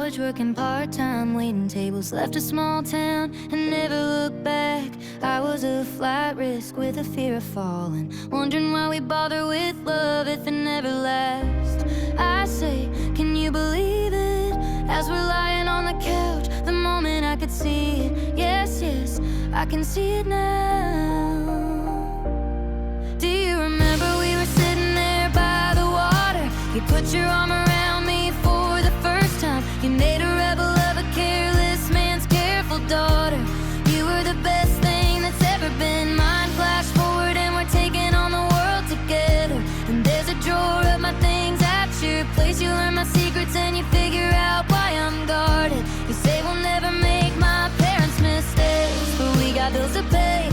college, working part-time, waiting tables, left a small town and never looked back. I was a flight risk with a fear of falling, wondering why we bother with love if it never lasts. I say, can you believe it? As we're lying on the couch, the moment I could see it. Yes, yes, I can see it now. Do you remember we were sitting there by the water? You put your arm around me for the first time. You made a rebel of a careless man's careful daughter. You were the best thing that's ever been mine. Flash forward and we're taking on the world together. And there's a drawer of my things at your place. You learn my secrets and you figure out why I'm guarded. You say we'll never make my parents' mistakes, but we got bills to pay,